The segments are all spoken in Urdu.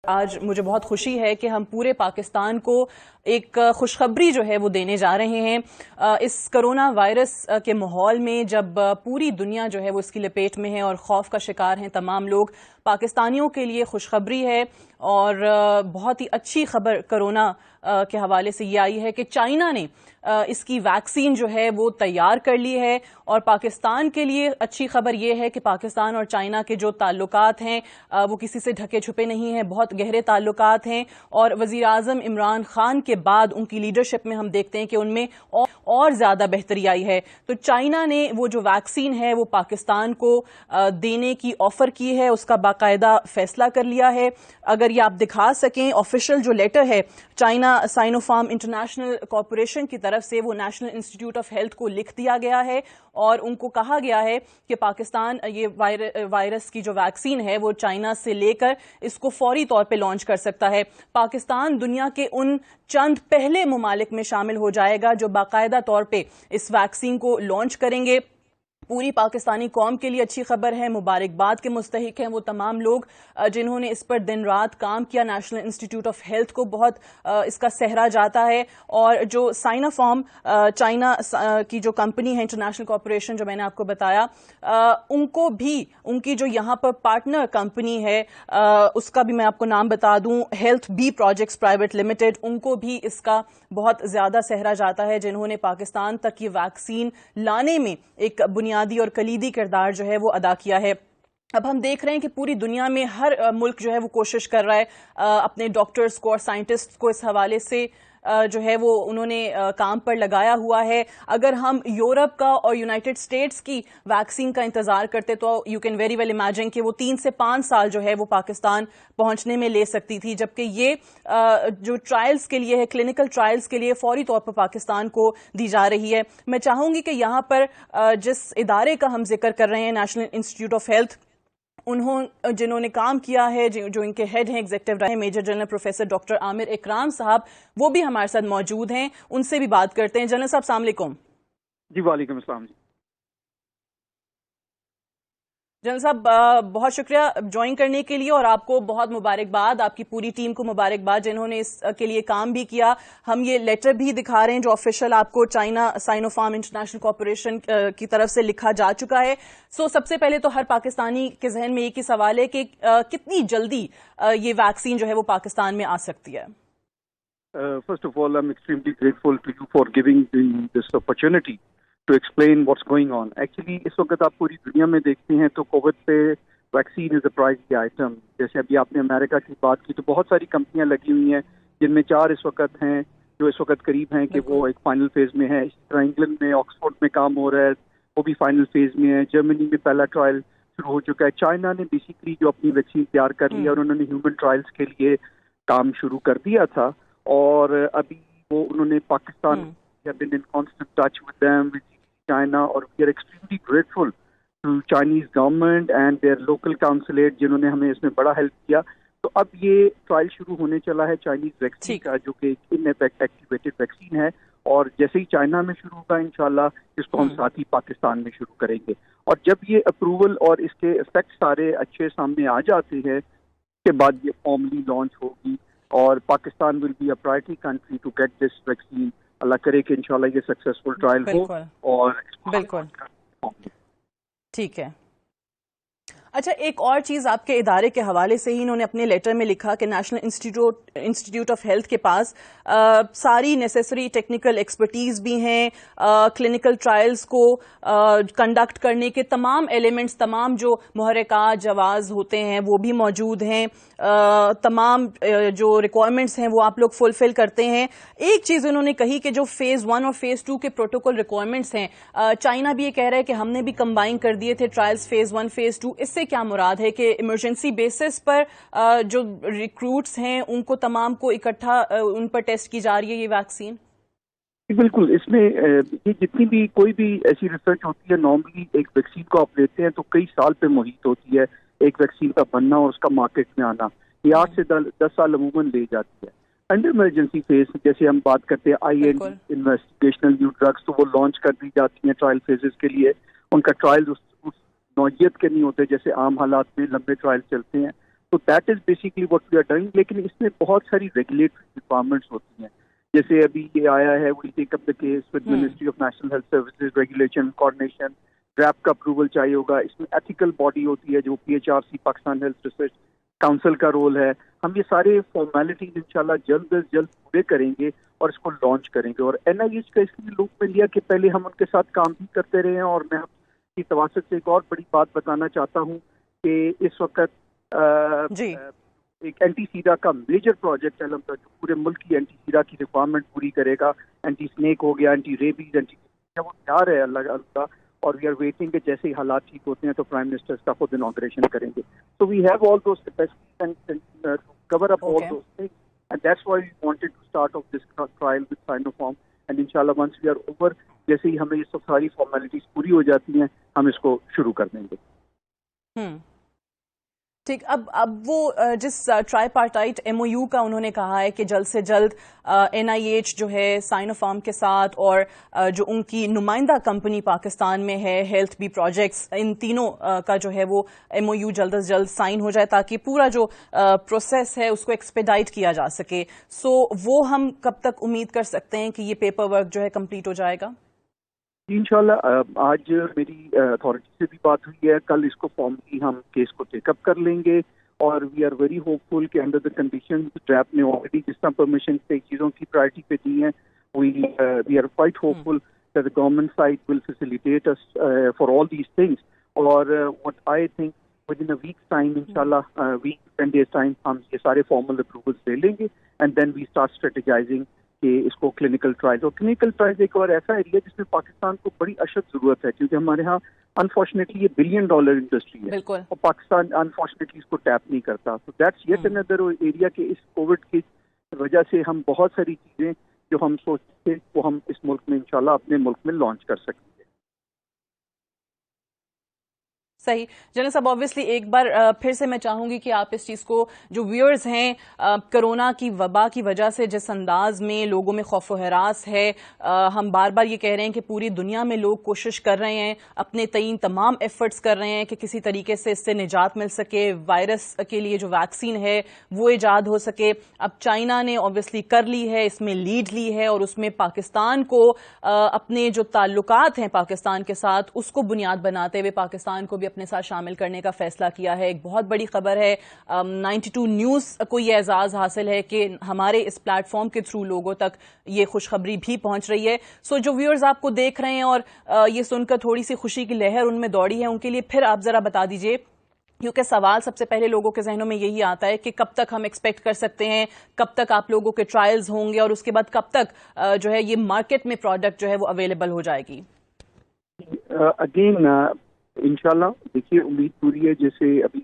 آج مجھے بہت خوشی ہے کہ ہم پورے پاکستان کو ایک خوشخبری جو ہے وہ دینے جا رہے ہیں. اس کرونا وائرس کے ماحول میں جب پوری دنیا جو ہے وہ اس کی لپیٹ میں ہے اور خوف کا شکار ہیں تمام لوگ، پاکستانیوں کے لیے خوشخبری ہے اور بہت ہی اچھی خبر کرونا کے حوالے سے یہ آئی ہے کہ چائنا نے اس کی ویکسین جو ہے وہ تیار کر لی ہے. اور پاکستان کے لیے اچھی خبر یہ ہے کہ پاکستان اور چائنا کے جو تعلقات ہیں وہ کسی سے ڈھکے چھپے نہیں ہیں، بہت گہرے تعلقات ہیں. اور وزیر اعظم عمران خان کے بعد ان کی لیڈرشپ میں ہم دیکھتے ہیں کہ ان میں اور زیادہ بہتری آئی ہے. تو چائنا نے وہ جو ویکسین ہے وہ پاکستان کو دینے کی آفر کی ہے، اس کا باقاعدہ فیصلہ کر لیا ہے. اگر یہ آپ دکھا سکیں، آفیشیل جو لیٹر ہے China Sino form international corporation کی طرف سے وہ نیشنل انسٹیٹیوٹ آف ہیلتھ کو لکھ دیا گیا ہے اور ان کو کہا گیا ہے کہ پاکستان یہ وائرس کی جو ویکسین ہے وہ چائنا سے لے کر اس کو فوری طور پہ لانچ کر سکتا ہے. پاکستان دنیا کے ان چند پہلے ممالک میں شامل ہو جائے گا جو باقاعدہ طور پہ اس ویکسین کو لانچ کریں گے. پوری پاکستانی قوم کے لیے اچھی خبر ہے، مبارکباد کے مستحق ہیں وہ تمام لوگ جنہوں نے اس پر دن رات کام کیا. نیشنل انسٹیٹیوٹ آف ہیلتھ کو بہت اس کا سہرا جاتا ہے، اور جو سائنا فارم چائنا کی جو کمپنی ہے انٹرنیشنل کارپوریشن جو میں نے آپ کو بتایا، ان کو بھی ان کی جو یہاں پر پارٹنر کمپنی ہے اس کا بھی میں آپ کو نام بتا دوں، health be projects private limited, ان کو بھی اس کا بہت زیادہ سہرا جاتا ہے جنہوں نے پاکستان تک یہ ویکسین لانے میں ایک بنیادی اور کلیدی کردار جو ہے وہ ادا کیا ہے. اب ہم دیکھ رہے ہیں کہ پوری دنیا میں ہر ملک جو ہے وہ کوشش کر رہا ہے اپنے ڈاکٹرز کو اور سائنٹسٹ کو اس حوالے سے جو ہے وہ انہوں نے کام پر لگایا ہوا ہے. اگر ہم یورپ کا اور یونائٹڈ اسٹیٹس کی ویکسین کا انتظار کرتے تو you can very well imagine کہ وہ 3 سے 5 سال جو ہے وہ پاکستان پہنچنے میں لے سکتی تھی، جبکہ یہ جو ٹرائلز کے لیے ہے، کلینکل ٹرائلز کے لیے فوری طور پر پاکستان کو دی جا رہی ہے. میں چاہوں گی کہ یہاں پر جس ادارے کا ہم ذکر کر رہے ہیں نیشنل انسٹیٹیوٹ آف ہیلتھ، جنہوں نے کام کیا ہے، جو ان کے ہیڈ ہیں executive major general professor doctor Amir Ikram sahib, وہ بھی ہمارے ساتھ موجود ہیں. ان سے بھی بات کرتے ہیں. جنرل صاحب السلام علیکم. جی وعلیکم السلام. جنرل صاحب بہت شکریہ جوائن کرنے کے لیے، اور آپ کو بہت مبارکباد، آپ کی پوری ٹیم کو مبارکباد جنہوں نے اس کے لیے کام بھی کیا. ہم یہ لیٹر بھی دکھا رہے ہیں جو آفیشیل آپ کو China Sino form international corporation کی طرف سے لکھا جا چکا ہے. سب سے پہلے تو ہر پاکستانی کے ذہن میں ایک ہی سوال ہے کہ کتنی جلدی یہ ویکسین جو ہے وہ پاکستان میں آ سکتی ہے؟ First of all, I'm extremely grateful to you for giving this opportunity to explain what's going on. Actually, اس وقت آپ پوری دنیا میں دیکھتے ہیں تو کووڈ پہ ویکسین از اے پرائزی آئٹم. جیسے ابھی آپ نے امریکہ کی بات کی تو بہت ساری کمپنیاں لگی ہوئی ہیں جن میں 4 اس وقت ہیں جو اس وقت قریب ہیں کہ وہ ایک فائنل فیز میں ہے. اس طرح انگلینڈ میں آکسفورڈ میں کام ہو رہا ہے، وہ بھی فائنل فیز میں ہے. جرمنی میں پہلا ٹرائل شروع ہو چکا ہے. چائنا نے بیسیکلی جو اپنی ویکسین تیار کر لی ہے اور انہوں نے ہیومن ٹرائلز کے لیے کام شروع کر دیا تھا، اور ابھی وہ انہوں نے Pakistan been in constant touch with them, with China, اور we are extremely grateful to Chinese government and their local consulate جنہوں نے ہمیں اس میں بڑا ہیلپ کیا. تو اب یہ ٹرائل شروع ہونے چلا ہے چائنیز ویکسین کا، جو کہ ان ایفیکٹ ایکٹیویٹڈ ویکسین ہے، اور جیسے ہی چائنا میں شروع ہوگا انشاءاللہ اس کو ہم ساتھ ہی پاکستان میں شروع کریں گے. اور جب یہ اپروول اور اس کے افیکٹ سارے اچھے سامنے آ جاتے ہیں اس کے بعد یہ فارملی لانچ ہوگی، اور Pakistan will be a priority country to get this vaccine. اللہ کرے کہ انشاءاللہ یہ سکسیسفل ٹرائل ہو. اور بالکل ٹھیک ہے. اچھا، ایک اور چیز آپ کے ادارے کے حوالے سے ہی انہوں نے اپنے لیٹر میں لکھا کہ نیشنل انسٹیٹیوٹ آف ہیلتھ کے پاس ساری نیسیسری ٹیکنیکل ایکسپرٹیز بھی ہیں، کلینکل ٹرائلز کو کنڈکٹ کرنے کے تمام ایلیمنٹس، تمام جو محرکات جواز ہوتے ہیں وہ بھی موجود ہیں، تمام جو ریکوائرمنٹس ہیں وہ آپ لوگ فلفل کرتے ہیں. ایک چیز انہوں نے کہی کہ جو فیز 1 اور فیز 2 کے پروٹوکول ریکوائرمنٹس ہیں، چائنا بھی یہ کہہ رہا ہے کہ ہم نے بھی کمبائن کر دیے تھے ٹرائلز فیز 1 فیز 2. اس سے کیا مراد ہے کہ ایمرجنسی بیسس پر جو ریکروٹس ہیں ان کو تمام کو اکٹھا ان پر ٹیسٹ کی جا رہی ہے یہ ویکسین؟ بالکل. اس میں یہ جتنی بھی کوئی بھی ایسی ریسرچ ہوتی ہے، نارملی ایک ویکسین کو آپ لیتے ہیں تو کئی سال پہ محیط ہوتی ہے ایک ویکسین کا بننا اور اس کا مارکیٹ میں آنا. یہ 8 سے 10 سال عموماً لے جاتی ہے. انڈر ایمرجنسی فیز جیسے ہم بات کرتے ہیں آئی این انویسٹیگیشنل نیو ڈرگس، تو وہ لانچ کر دی جاتی ہیں ٹرائل فیزز کے لیے. ان کا ٹرائل اس نوعیت کے نہیں ہوتے جیسے عام حالات میں لمبے ٹرائل چلتے ہیں. تو that is basically what we are doing. لیکن اس میں بہت ساری ریگولیٹری ریکوائرمنٹس ہوتی ہیں. جیسے ابھی یہ آیا ہے we take up the case with ministry of national health services, regulation, coordination, draft کا اپروول چاہیے ہوگا. اس میں ایتھیکل باڈی ہوتی ہے جو PHRC, Pakistan health research council کا رول ہے. ہم یہ سارے فارمیلٹیز انشاءاللہ جلد از جلد پورے کریں گے اور اس کو لانچ کریں گے. اور NIH کا اس لیے لوپ میں لیا کہ پہلے ہم ان کے ساتھ کام بھی کرتے رہے ہیں. اور میں آپ کی تواسط سے ایک اور بڑی بات بتانا چاہتا ہوں کہ اس وقت جی ایک اینٹی سیڈا کا میجر پروجیکٹ ہے جو پورے ملک کی اینٹی سیڈا کی ریکوائرمنٹ پوری کرے گا. اینٹی اسنیک ہو گیا, اینٹی ریبیز, اینٹی وہ تیار ہے اللہ کا. اور وی آر ویٹنگ کہ جیسے ہی حالات ٹھیک ہوتے ہیں تو پرائم منسٹر کا خود انوگریشن کریں گے. So we have all those capacities to cover up all those things, and that's why we wanted to start off this trial with Sinopharm. And انشاءاللہ ونس وی آر اوور, جیسے ہی ہمیں یہ سب ساری فارمیلٹیز پوری ہو جاتی ہیں, ہم اس کو شروع کر دیں گے. ٹھیک. اب وہ جس ٹرائی پارٹائٹ MOU کا انہوں نے کہا ہے کہ جلد سے جلد NIH جو ہے سائنوفارم کے ساتھ اور جو ان کی نمائندہ کمپنی پاکستان میں ہے ہیلتھ بی پروجیکٹس, ان تینوں کا جو ہے وہ MOU جلد از جلد سائن ہو جائے تاکہ پورا جو پروسیس ہے اس کو ایکسپیڈائٹ کیا جا سکے. سو وہ ہم کب تک امید کر سکتے ہیں کہ یہ پیپر ورک جو ہے کمپلیٹ ہو جائے گا؟ انشاءاللہ آج میری اتھارٹی سے بھی بات ہوئی ہے. کل اس کو فارملی ہم کیس کو ٹیک اپ کر لیں گے. اور وی آر ویری ہوپ فل کہ انڈر دا کنڈیشن ڈرافٹ نے آلریڈی جس طرح پرمیشن سے چیزوں کی پرائرٹی پہ دی ہیں, we are quite hopeful that the government side will facilitate us for all these things. اور what I think within a week's time, inshallah, week 10 days time, ہم یہ سارے formal approvals لے لیں گے. And then we start strategizing کہ اس کو کلینکل ٹرائلز, اور کلینکل ٹرائلز ایک اور ایسا ایریا جس میں پاکستان کو بڑی اشد ضرورت ہے, کیونکہ ہمارے ہاں انفارچونیٹلی یہ $1 بلین انڈسٹری ہے اور پاکستان انفارچونیٹلی اس کو ٹیپ نہیں کرتا. So that's yet another area کہ اس کووڈ کی وجہ سے ہم بہت ساری چیزیں جو ہم سوچتے تھے وہ ہم اس ملک میں انشاءاللہ اپنے ملک میں لانچ کر سکیں گے. صحیح. جنرل صاحب آبویسلی ایک بار پھر سے میں چاہوں گی کہ آپ اس چیز کو, جو ویورز ہیں, کرونا کی وبا کی وجہ سے جس انداز میں لوگوں میں خوف و ہراس ہے, ہم بار بار یہ کہہ رہے ہیں کہ پوری دنیا میں لوگ کوشش کر رہے ہیں, اپنے تئیں تمام ایفرٹس کر رہے ہیں کہ کسی طریقے سے اس سے نجات مل سکے, وائرس کے لیے جو ویکسین ہے وہ ایجاد ہو سکے. اب چائنا نے آبویسلی کر لی ہے, اس میں لیڈ لی ہے, اور اس میں پاکستان کو اپنے جو تعلقات ہیں پاکستان کے ساتھ اس کو بنیاد بناتے ہوئے پاکستان کو بھی اپنے ساتھ شامل کرنے کا فیصلہ کیا ہے. ایک بہت بڑی خبر ہے, 92 نیوز کو یہ اعزاز حاصل ہے کہ ہمارے اس پلیٹ فارم کے تھرو لوگوں تک یہ خوشخبری بھی پہنچ رہی ہے. سو جو ویورز آپ کو دیکھ رہے ہیں اور یہ سن کر تھوڑی سی خوشی کی لہر ان میں دوڑی ہے, ان کے لیے پھر آپ ذرا بتا دیجئے, کیونکہ سوال سب سے پہلے لوگوں کے ذہنوں میں یہی آتا ہے کہ کب تک ہم ایکسپیکٹ کر سکتے ہیں, کب تک آپ لوگوں کے ٹرائلز ہوں گے, اور اس کے بعد کب تک جو ہے یہ مارکیٹ میں پروڈکٹ جو ہے وہ اویلیبل ہو جائے گی؟ اگین انشاءاللہ دیکھیے امید پوری ہے. جیسے ابھی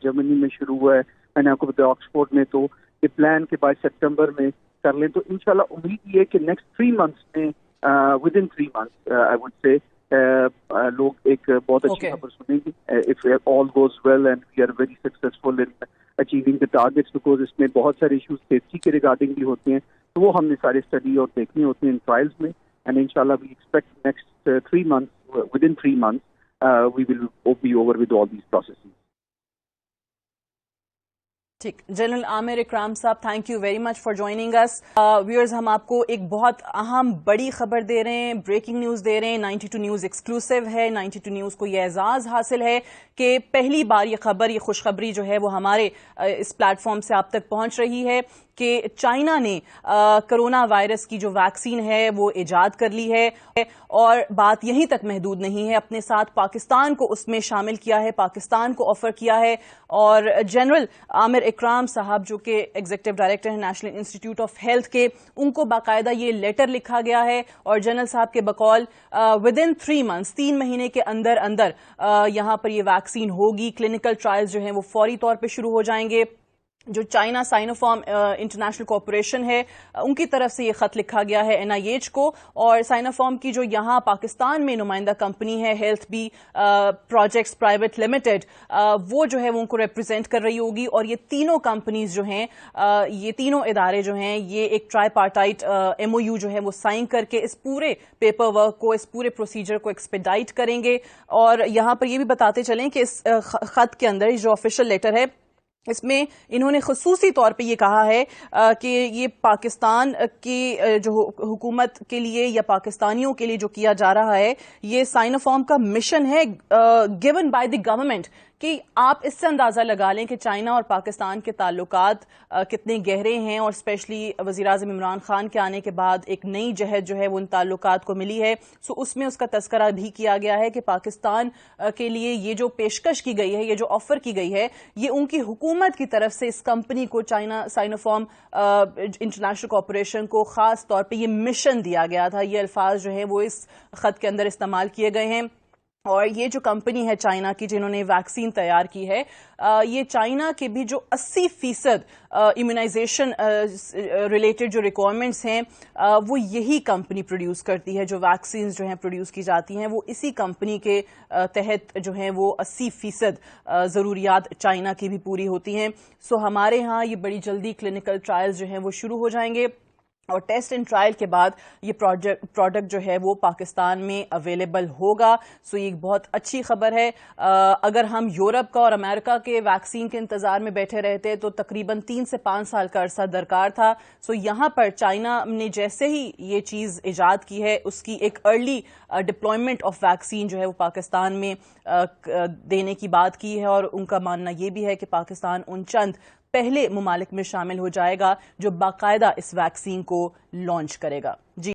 جرمنی میں شروع ہوا ہے, میں نے آپ کو بتایا آکسفورڈ میں, تو یہ پلان کے بعد سپٹمبر میں کر لیں. تو انشاءاللہ امید یہ ہے کہ نیکسٹ 3 months میں with in 3 months I would سے لوگ ایک بہت اچھی خبر سنیں گے. If all goes well and we are very successful in achieving the targets, because اس میں بہت سارے ایشوز سیفٹی کے ریگارڈنگ بھی ہوتے ہیں, تو وہ ہم نے سارے اسٹڈی اور دیکھنے ہوتے ہیں ان ٹرائلز میں. اینڈ انشاءاللہ we expect next 3 months, with in 3 months we will be over with all these processes. ٹھیک. General Aamir Ikram sahab, thank you very much for joining us. Viewers, ہم آپ کو ایک بہت اہم بڑی خبر دے رہے ہیں, بریکنگ نیوز دے رہے ہیں. 92 نیوز ایکسکلوسیو ہے. 92 نیوز کو یہ اعزاز حاصل ہے کہ پہلی بار یہ خبر, یہ خوشخبری جو ہے وہ ہمارے اس پلیٹ فارم سے آپ تک پہنچ رہی ہے کہ چائنا نے کرونا وائرس کی جو ویکسین ہے وہ ایجاد کر لی ہے, اور بات یہیں تک محدود نہیں ہے, اپنے ساتھ پاکستان کو اس میں شامل کیا ہے, پاکستان کو آفر کیا ہے. اور جنرل عامر اکرام صاحب جو کہ ایگزیکٹو ڈائریکٹر ہیں نیشنل انسٹیٹیوٹ آف ہیلتھ کے, ان کو باقاعدہ یہ لیٹر لکھا گیا ہے, اور جنرل صاحب کے بقول ود ان 3 months 3 مہینے کے اندر اندر یہاں پر یہ ویکسین ہوگی. کلینکل ٹرائلز جو ہیں وہ فوری طور پہ شروع ہو جائیں گے. جو چائنا سائنوفارم انٹرنیشنل کارپوریشن ہے ان کی طرف سے یہ خط لکھا گیا ہے NIH کو, اور سائنوفارم کی جو یہاں پاکستان میں نمائندہ کمپنی ہے health be projects private limited, وہ جو ہے وہ ان کو ریپرزینٹ کر رہی ہوگی. اور یہ تینوں کمپنیز جو ہیں, یہ تینوں ادارے جو ہیں, یہ ایک ٹرائی پارٹائٹ MOU جو ہے وہ سائن کر کے اس پورے پیپر ورک کو, اس پورے پروسیجر کو ایکسپیڈائٹ کریں گے. اور یہاں پر یہ بھی بتاتے چلیں کہ اس خط کے اندر جو آفیشیل لیٹر ہے اس میں انہوں نے خصوصی طور پہ یہ کہا ہے کہ یہ پاکستان کی جو حکومت کے لیے یا پاکستانیوں کے لیے جو کیا جا رہا ہے یہ سائنوفارم کا مشن ہے گیون بائی دی گورنمنٹ، کہ آپ اس سے اندازہ لگا لیں کہ چائنا اور پاکستان کے تعلقات کتنے گہرے ہیں، اور اسپیشلی وزیراعظم عمران خان کے آنے کے بعد ایک نئی جہت جو ہے وہ ان تعلقات کو ملی ہے. سو اس میں اس کا تذکرہ بھی کیا گیا ہے کہ پاکستان کے لیے یہ جو پیشکش کی گئی ہے، یہ جو آفر کی گئی ہے، یہ ان کی حکومت کی طرف سے اس کمپنی کو چائنا سائنوفارم انٹرنیشنل کارپوریشن کو خاص طور پہ یہ مشن دیا گیا تھا. یہ الفاظ جو ہیں وہ اس خط کے اندر استعمال کیے گئے ہیں. اور یہ جو کمپنی ہے چائنا کی جنہوں نے ویکسین تیار کی ہے، یہ چائنا کے بھی جو 80% امیونائزیشن ریلیٹڈ جو ریکوائرمنٹس ہیں وہ یہی کمپنی پروڈیوس کرتی ہے. جو ویکسینز جو ہیں پروڈیوس کی جاتی ہیں وہ اسی کمپنی کے تحت جو ہیں وہ 80% ضروریات چائنا کی بھی پوری ہوتی ہیں. سو ہمارے ہاں یہ بڑی جلدی کلینکل ٹرائلز جو ہیں وہ شروع ہو جائیں گے، اور ٹیسٹ اینڈ ٹرائل کے بعد یہ پروڈکٹ جو ہے وہ پاکستان میں اویلیبل ہوگا. سو یہ ایک بہت اچھی خبر ہے. اگر ہم یورپ کا اور امریکہ کے ویکسین کے انتظار میں بیٹھے رہتے تو تقریباً 3 سے 5 سال کا عرصہ درکار تھا. سو یہاں پر چائنا نے جیسے ہی یہ چیز ایجاد کی ہے، اس کی ایک ارلی ڈپلائمنٹ آف ویکسین جو ہے وہ پاکستان میں دینے کی بات کی ہے، اور ان کا ماننا یہ بھی ہے کہ پاکستان ان چند پہلے ممالک میں شامل ہو جائے گا جو باقاعدہ اس ویکسین کو لانچ کرے گا. جی